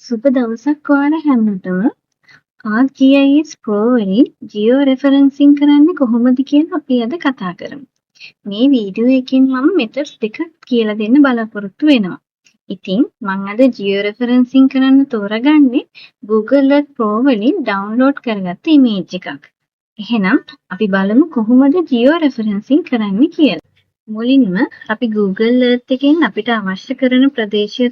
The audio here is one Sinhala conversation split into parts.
සුබ දවසක් ඔයාලා හැමෝටම. ArcGIS Pro වලින් ජියෝ රෙෆරන්සින් කරන්නේ කොහොමද කියලා අපි අද කතා කරමු. මේ වීඩියෝ එකෙන් මම මෙතඩ්ස් දෙකක් කියලා දෙන්න බලාපොරොත්තු වෙනවා. ඉතින් මම අද ජියෝ රෙෆරන්සින් කරන්න තෝරගන්නේ Google Earth Pro වලින් ඩවුන්ලෝඩ් කරගත්ත ඉමේජ් එකක්. එහෙනම් අපි බලමු කොහොමද ජියෝ රෙෆරන්සින් කරන්නේ කියලා. මුලින්ම අපි Google Earth එකෙන් අපිට අවශ්‍ය කරන ප්‍රදේශය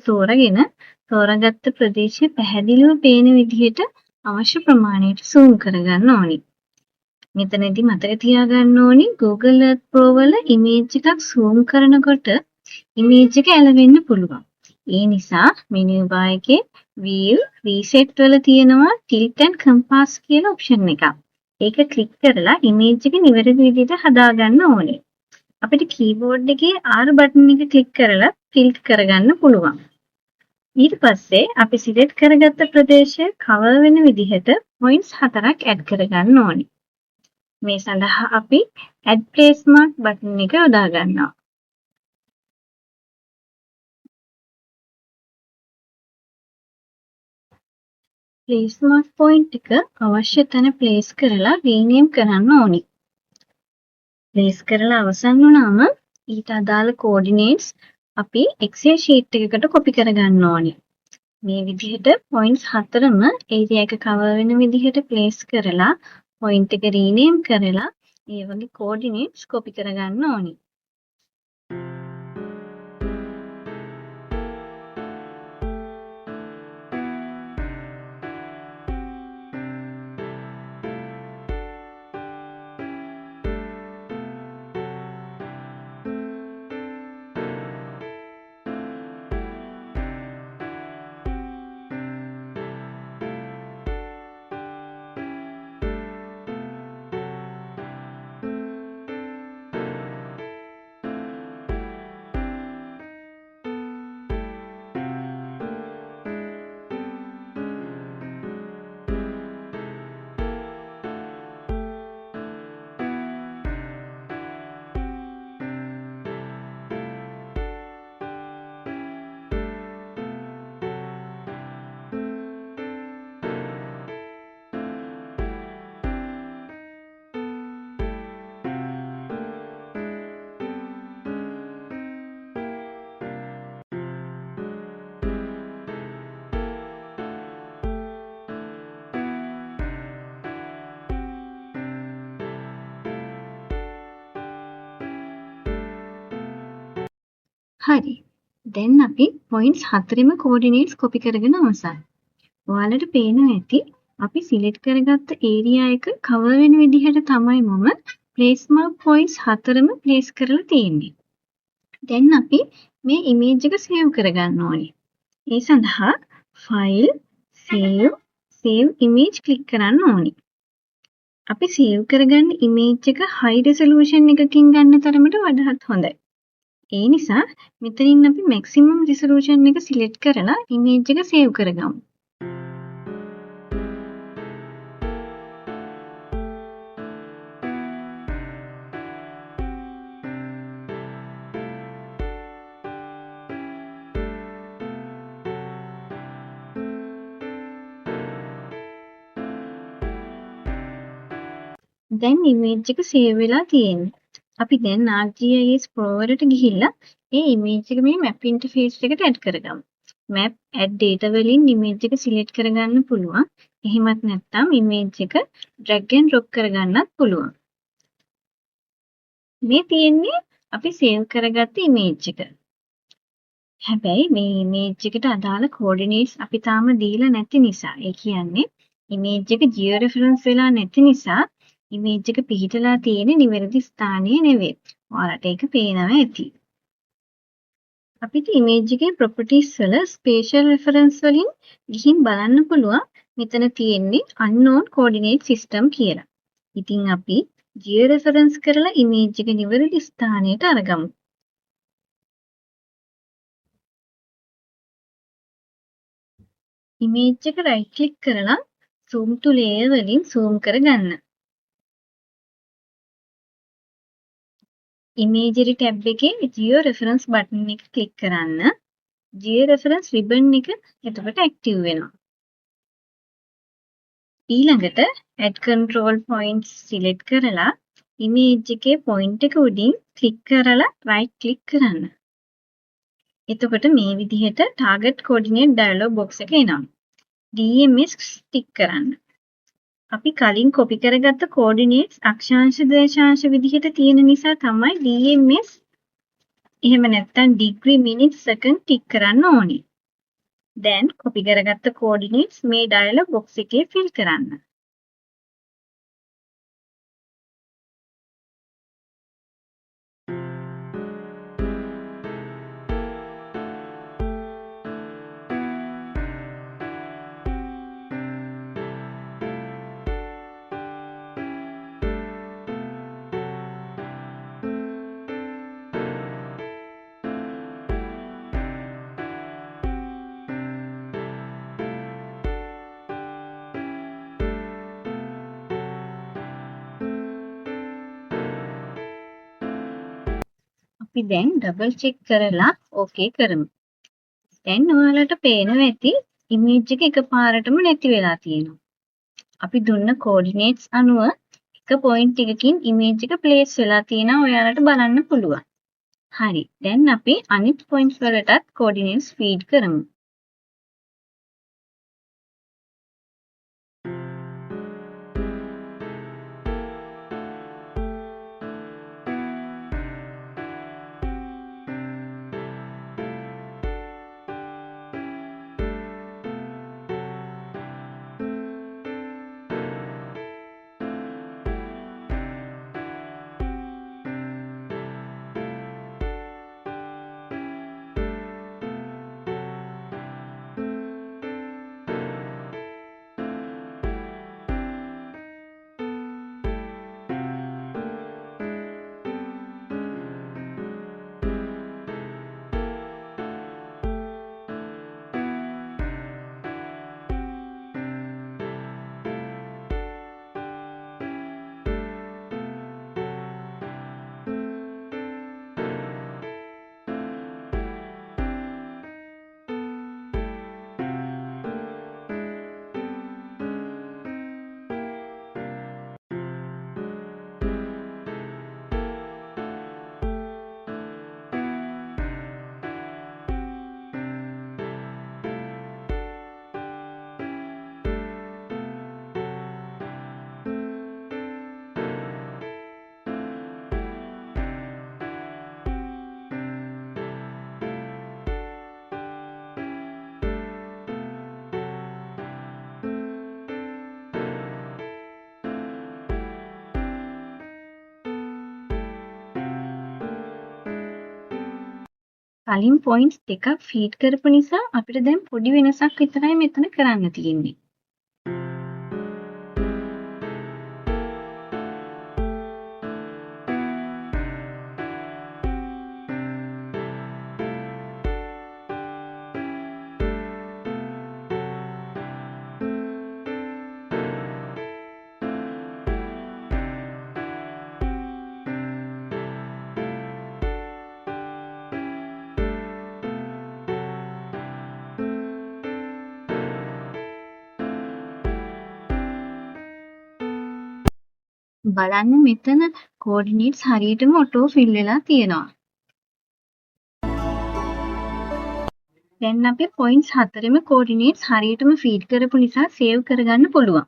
තෝරාගත්ත ප්‍රදේශය පැහැදිලිව පේන විදිහට අවශ්‍ය ප්‍රමාණයට zoom කරගන්න ඕනි. මෙතනදී මතක තියාගන්න ඕනි Google Earth Pro වල ඉමේජ් එකක් zoom කරනකොට ඉමේජ් එක ඇලවෙන්න පුළුවන්. ඒ නිසා menu bar එකේ view reset වල තියෙනවා tilt and compass කියලා option එකක්. ඒක ක්ලික් කරලා ඉමේජ් එක නිවැරදි විදිහට හදාගන්න ඕනේ. අපිට කීබෝඩ් එකේ R බටන් එක ක්ලික් කරලා ටිල්ට් කරගන්න පුළුවන්. ඊට පස්සේ අපි සිලෙක්ට් කරගත්ත ප්‍රදේශය කවර් වෙන විදිහට පොයින්ට්ස් 4ක් ඇඩ් කරගන්න ඕනි. මේ සඳහා අපි add place mark බටන් එක යොදා ගන්නවා. place mark point එක අවශ්‍ය තැන place කරලා rename කරන්න ඕනි. place කරලා අවසන් වුණාම ඊට අදාළ coordinates අපි Excel sheet එකකට copy කරගන්න ඕනි. මේ විදිහට points 4ම area එක cover වෙන විදිහට place කරලා point එක rename කරලා ඒ වගේ coordinates copy කරගන්න ඕනි. හරි. දැන් අපි points 4ෙම coordinates copy කරගෙන අවසන්. ඔයාලට පේනවා ඇති අපි select කරගත්ත area එක cover වෙන විදිහට තමයි මම place mark points 4ෙම place කරලා තියෙන්නේ. දැන් අපි මේ image එක save කරගන්න ඕනේ. ඒ සඳහා file save image click කරන්න ඕනේ. අපි save කරගන්න image එක high resolution එකකින් ගන්න තරමට වඩාත් හොඳයි. ඒ නිසා මෙතනින් අපි maximum resolution එක select කරලා image එක save කරගමු. දැන් image එක save වෙලා තියෙන්නේ. අපි දැන් ArcGIS Pro වලට ගිහිල්ලා ඒ image එක මේ map interface එකට add කරගමු. map add data වලින් image එක select කරගන්න පුළුවන්. එහෙමත් නැත්නම් image එක drag and drop කරගන්නත් පුළුවන්. මේ තියෙන්නේ අපි save කරගත්ත image එක. හැබැයි මේ image එකට අදාළ coordinates අපි තාම දීලා නැති නිසා, ඒ කියන්නේ image එක georeference වෙලා නැති නිසා image එක පිහිටලා තියෙන නිවැරදි ස්ථානයේ නෙවෙයි. ඔයාලට ඒක පේනවා ඇති. අපිට image එකේ properties වල spatial reference වලින් ගිහින් බලන්න පුළුවන් මෙතන තියෙන්නේ unknown coordinate system කියලා. ඉතින් අපි georeference කරලා image එක නිවැරදි ස්ථානයට අරගමු. image එක right click කරලා zoom to layer වලින් zoom කරගන්න. Imagery tab එකේ Geo Reference button එක click කරන්න. georeference ribbon එක එතකොට active වෙනවා. ඊළඟට add control points select කරලා image එකේ point එක උඩින් click කරලා right click කරන්න. එතකොට මේ විදිහට target coordinate dialog box එක එනවා. DMS ටික් කරන්න. අපි කලින් copy කරගත්ත coordinates අක්ෂාංශ දේශාංශ විදිහට තියෙන නිසා තමයි DMS එහෙම නැත්නම් degree minute second ටික් කරන්න ඕනේ. දැන් copy කරගත්ත coordinates මේ dialog box එකේ fill කරන්න. අපි දැන් double check කරලා okay කරමු. දැන් ඔයාලට පේනවා ඇති image එක එකපාරටම නැති වෙලා තියෙනවා. අපි දුන්න coordinates අනුව එක point එකකින් image එක place වෙලා තියෙනවා ඔයාලට බලන්න පුළුවන්. හරි. දැන් අපි අනිත් points වලටත් coordinates feed කරමු. කලින් points දෙකක් feed කරපු නිසා අපිට දැන් පොඩි වෙනසක් විතරයි මෙතන කරන්න තියෙන්නේ. බලන්න මෙතන coordinates හරියටම auto fill වෙලා තියෙනවා. දැන් අපි points හතරෙම coordinates හරියටම feed කරපු නිසා save කරගන්න පුළුවන්.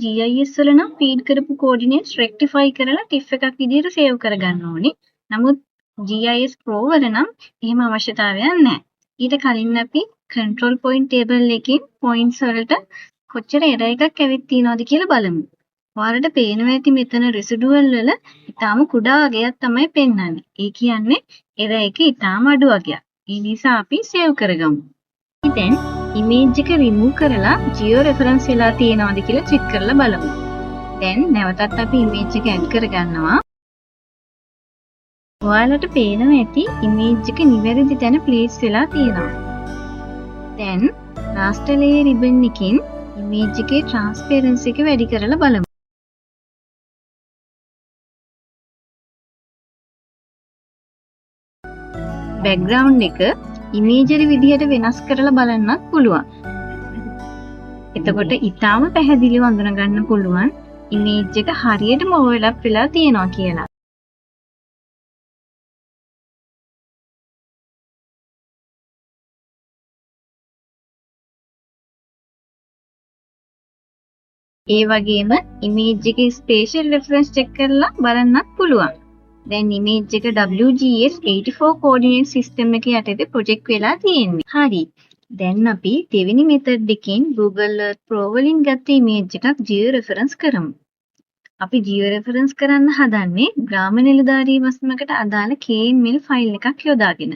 GIS වල නම් feed කරපු coordinates rectify කරලා TIFF එකක් විදිහට save කරගන්න ඕනේ. නමුත් GIS Pro වල නම් එහෙම අවශ්‍යතාවයක් නැහැ. ඊට කලින් අපි control point table එකකින් points වලට කොච්චර error එකක් ඇවිත් තියෙනවද කියලා බලමු. ඔයාලට පේනවා ඇති මෙතන residual වල ඊටාම කුඩා අගයක් තමයි පෙන්වන්නේ. ඒ කියන්නේ error එක ඊටාම අඩු අගයක්. ඒ නිසා අපි save කරගමු. දැන් image එක remove කරලා geo reference වෙලා තියෙනවද කියලා check කරලා බලමු. දැන් නැවතත් අපි image එක add කරගන්නවා. ඔයාලට පේනවා ඇති image එක නිවැරදි තැන place වෙලා තියෙනවා. දැන් raster layer ribbon එකකින් image එකේ transparency එක වැඩි කරලා බලමු. background එක ඉමේජරි විදිහට වෙනස් කරලා බලන්නත් පුළුවන්. එතකොට ඊටාම පැහැදිලිව අඳුන ගන්න පුළුවන් ඉමේජ් එක හරියටම ඕවර්ලැප් වෙලා තියෙනවා කියලා. ඒ වගේම ඉමේජ් එකේ ස්පේෂල් රෙෆරන්ස් චෙක් කරලා බලන්නත් පුළුවන්. දැන් ඉමේජ් එක WGS 84 coordinate system එකේ යටතේ ප්‍රොජෙක්ට් වෙලා තියෙන්නේ. හරි. දැන් අපි දෙවෙනි මෙතඩ් එකෙන් Google Earth Pro වලින් ගත්ත ඉමේජ් එකක් ජියෝ රෙෆරන්ස් කරමු. අපි ජියෝ රෙෆරන්ස් කරන්න හදන්නේ ග්‍රාම නිලධාරී වස්මකට අදාළ KML ෆයිල් එකක් යොදාගෙන.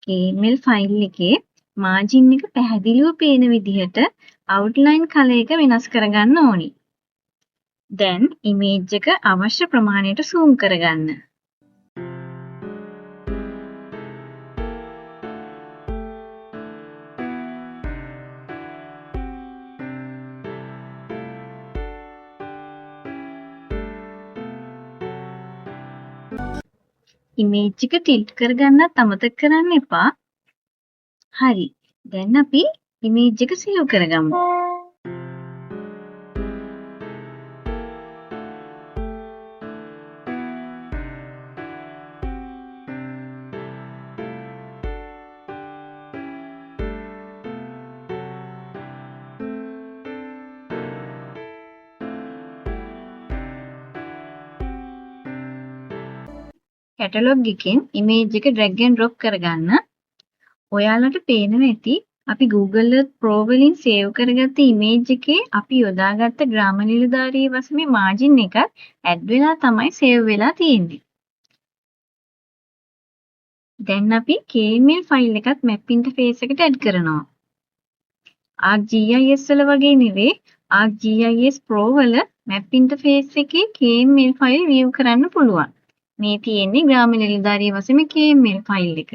KML ෆයිල් එකේ මාජින් එක පැහැදිලිව පේන විදිහට outline color එක වෙනස් කරගන්න ඕනි. දැන් ඉමේජ් එක අවශ්‍ය ප්‍රමාණයට zoom කරගන්න. ඉමේජ් එක ටිල්ට් කරගන්නත් අමතක කරන්න එපා. හරි. දැන් අපි ඉමේජ් එක සේව් කරගමු. කැටලොග් එකෙන් ඉමේජ් එක drag and drop කරගන්න. ඔයාලට පේනවා ඇති අපි Google Earth Pro වලින් සේව් කරගත්ත ඉමේජ් එකේ අපි යොදාගත්ත ග්‍රාම නිලධාරී වසමේ මාජින් එකත් ඇඩ් වෙලා තමයි සේව් වෙලා තියෙන්නේ. දැන් අපි KML ෆයිල් එකත් map interface එකට ඇඩ් කරනවා. ArcGIS වල වගේ නෙවෙයි ArcGIS Pro වල map interface එකේ KML ෆයිල් view කරන්න පුළුවන්. මේ තියෙන්නේ ග්‍රාම නිලධාරී වසමේ KML ෆයිල් එක.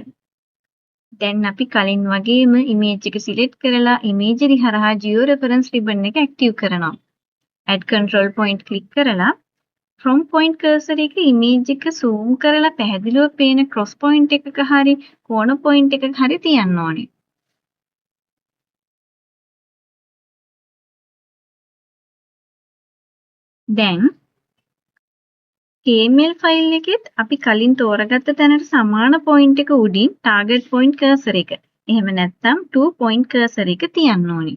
දැන් අපි කලින් වගේම ඉමේජ් එක සිලෙක්ට් කරලා ඉමේජරි හරහා ජියෝ රෙෆරන්ස් රිබන් එක ඇක්ටිව් කරනවා. add control point click කරලා from point cursor එක ඉමේජ් එක zoom කරලා පැහැදිලිව පේන cross point එකක හරි corner point එකක හරි තියන්න ඕනේ. දැන් KML ෆයිල් එකෙත් අපි කලින් තෝරගත්ත තැනට සමාන point එක උඩින් target point cursor එක. එහෙම නැත්නම් 2 point cursor එක තියන්න ඕනේ.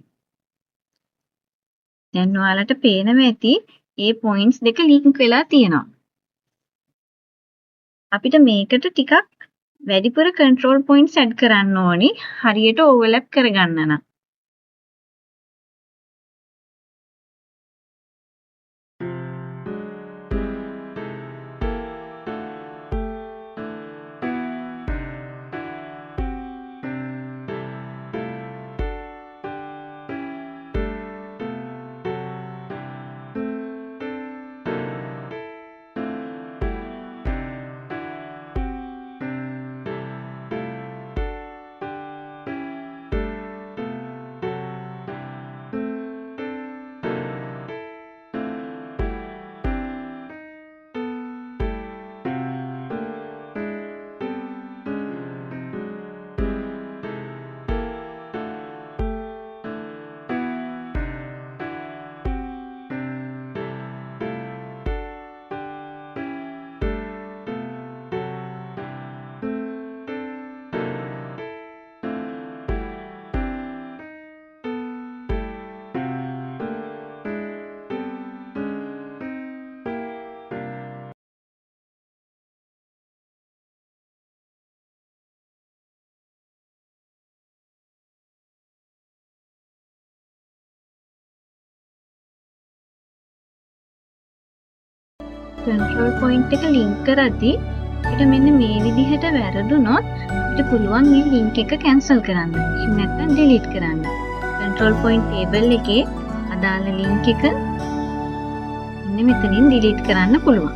දැන් ඔයාලට පේනවා ඇති ඒ points දෙක link වෙලා තියෙනවා. අපිට මේකට ටිකක් වැඩිපුර control points add කරන්න ඕනි හරියට overlap කරගන්න නම්. control point එක link කරද්දී අපිට මෙන්න මේ විදිහට වැරදුනොත් අපිට පුළුවන් මේ link එක cancel කරන්න. එහෙම නැත්නම් delete කරන්න. control point table එකේ අදාළ link එක මෙන්න මෙතනින් delete කරන්න පුළුවන්.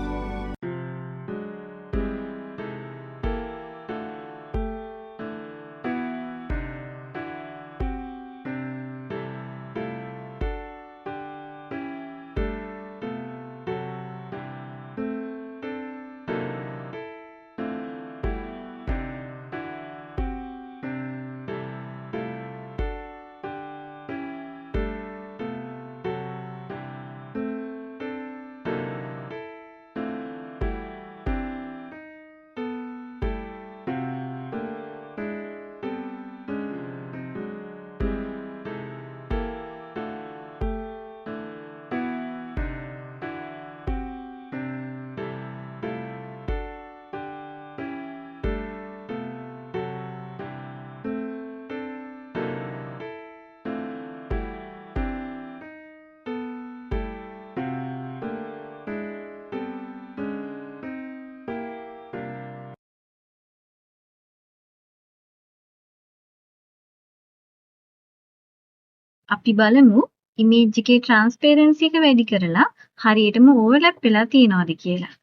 අපි බලමු ඉමේජ් එකේ ට්‍රාන්ස්පරන්සි එක වැඩි කරලා හරියටම ඕවර්ලැප් වෙලා තියෙනවද කියලා.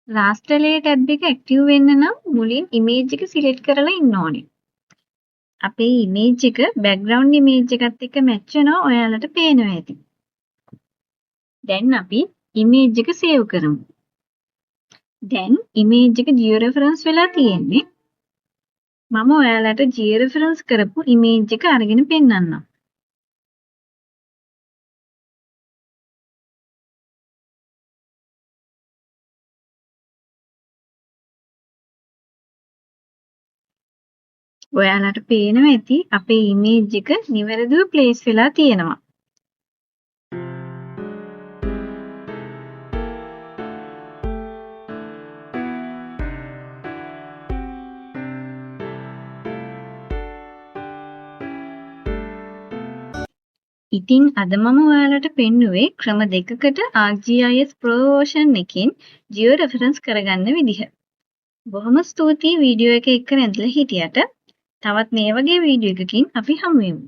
raster layer tab එක ඇක්ටිව් වෙන්න නම් මුලින් ඉමේජ් එක සිලෙක්ට් කරලා ඉන්න ඕනේ. අපේ ඉමේජ් එක බෑග්ග්‍රවුන්ඩ් ඉමේජ් එකත් එක්ක මැච් වෙනවා ඔයාලට පේනවා ඇති. දැන් අපි ඉමේජ් එක සේව් කරමු. දැන් ඉමේජ් එක ජියෝරෙෆරන්ස් වෙලා තියෙන්නේ. මම ඔයාලට ජියෝරෙෆරන්ස් කරපු ඉමේජ් එක අරගෙන පෙන්නන්නම්. ඔයාලට පේනවා ඇති අපේ ඉමේජ් එක නිවැරදිව ප්ලේස් වෙලා තියෙනවා. ඉතින් අද මම ඔයාලට පෙන්නුවේ ක්‍රම දෙකකට ArcGIS Pro version එකකින් ජියෝරෙෆරන්ස් කරගන්න විදිහ. බොහොම ස්තුතියි වීඩියෝ එක එක්ක නැඳලා හිටියට. තවත් මේ වගේ වීඩියෝ එකකින් අපි හමු වෙමු.